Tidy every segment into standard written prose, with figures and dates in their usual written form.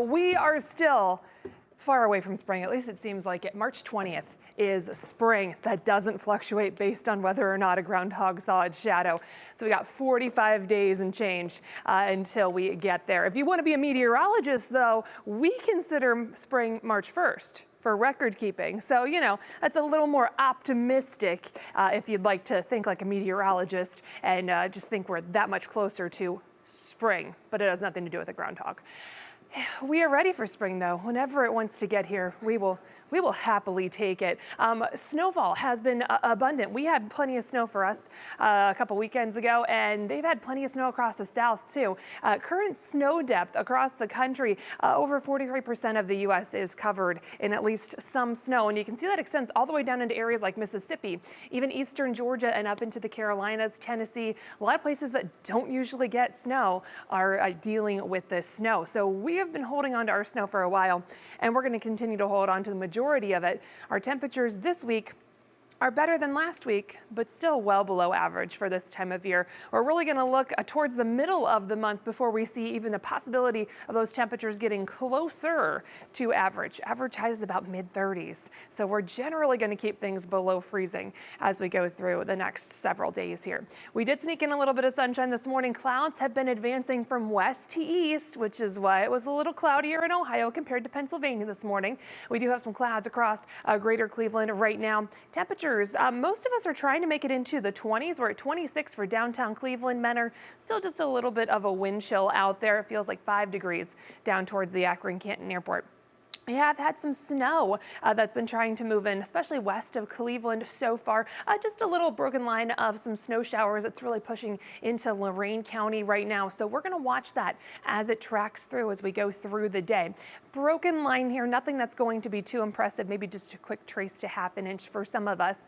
We are still far away from spring, at least it seems like it. March 20th is spring that doesn't fluctuate based on whether or not a groundhog saw its shadow. So we got 45 days and change until we get there. If you want to be a meteorologist, though, we consider spring March 1st. For record keeping. So, that's a little more optimistic if you'd like to think like a meteorologist and just think we're that much closer to spring, but it has nothing to do with a groundhog. We are ready for spring, though. Whenever it wants to get here, we will happily take it. Snowfall has been abundant. We had plenty of snow for us a couple weekends ago, and they've had plenty of snow across the south, too. Current snow depth across the country, over 43% of the U.S. is covered in at least some snow, and you can see that extends all the way down into areas like Mississippi, even eastern Georgia and up into the Carolinas, Tennessee. A lot of places that don't usually get snow are dealing with this snow. So we have been holding on to our snow for a while, and we're going to continue to hold on to the majority of it. Our temperatures this week are better than last week, but still well below average for this time of year. We're really going to look towards the middle of the month before we see even a possibility of those temperatures getting closer to average. Average high is about mid-30s. So we're generally going to keep things below freezing as we go through the next several days here. We did sneak in a little bit of sunshine this morning. Clouds have been advancing from west to east, which is why it was a little cloudier in Ohio compared to Pennsylvania this morning. We do have some clouds across greater Cleveland right now. Temperatures, most of us are trying to make it into the 20s. We're at 26 for downtown Cleveland. Men are still just a little bit of a wind chill out there. It feels like 5 degrees down towards the Akron-Canton Airport. We have had some snow that's been trying to move in, especially west of Cleveland so far. Just a little broken line of some snow showers. It's really pushing into Lorain County right now. So we're going to watch that as it tracks through as we go through the day. Broken line here, nothing that's going to be too impressive. Maybe just a quick trace to half an inch for some of us.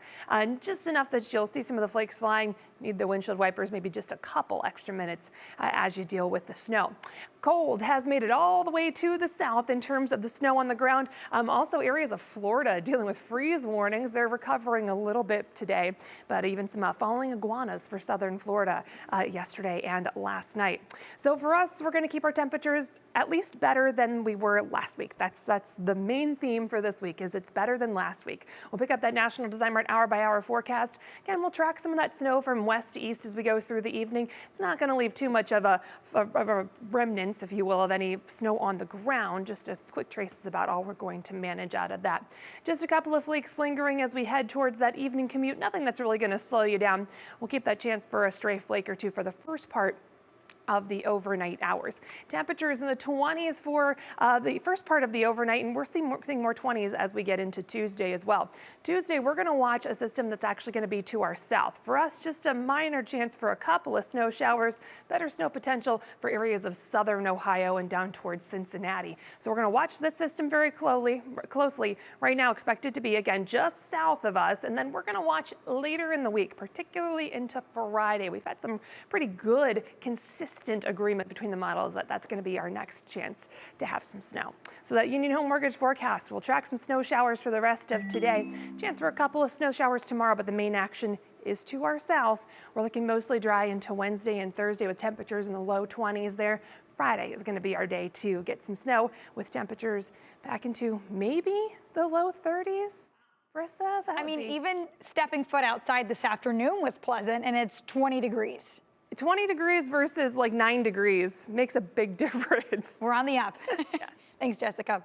Just enough that you'll see some of the flakes flying. Need the windshield wipers, maybe just a couple extra minutes as you deal with the snow. Cold has made it all the way to the south in terms of the snow on the ground. Also areas of Florida dealing with freeze warnings. They're recovering a little bit today, but even some falling iguanas for southern Florida yesterday and last night. So for us, we're going to keep our temperatures at least better than we were last week. That's the main theme for this week, is it's better than last week. We'll pick up that National Design Mart hour-by-hour forecast. Again, we'll track some of that snow from west to east as we go through the evening. It's not going to leave too much of a remnants, if you will, of any snow on the ground. Just a quick trace is about all we're going to manage out of that. Just a couple of flakes lingering as we head towards that evening commute. Nothing that's really going to slow you down. We'll keep that chance for a stray flake or two for the first part of the overnight hours. Temperatures in the 20s for the first part of the overnight, and we're seeing more 20s as we get into Tuesday as well. Tuesday, we're going to watch a system that's actually going to be to our south. For us, just a minor chance for a couple of snow showers, better snow potential for areas of southern Ohio and down towards Cincinnati. So we're going to watch this system very closely. Right now, expected to be, again, just south of us, and then we're going to watch later in the week, particularly into Friday. We've had some pretty good, consistent agreement between the models that that's going to be our next chance to have some snow. So that Union Home Mortgage forecast, we'll track some snow showers for the rest of today. Chance for a couple of snow showers tomorrow, but the main action is to our south. We're looking mostly dry into Wednesday and Thursday with temperatures in the low 20s there. Friday is going to be our day to get some snow with temperatures back into maybe the low 30s. Brissa, even stepping foot outside this afternoon was pleasant, and it's 20 degrees. 20 degrees versus like 9 degrees makes a big difference. We're on the up. Yes. Thanks, Jessica.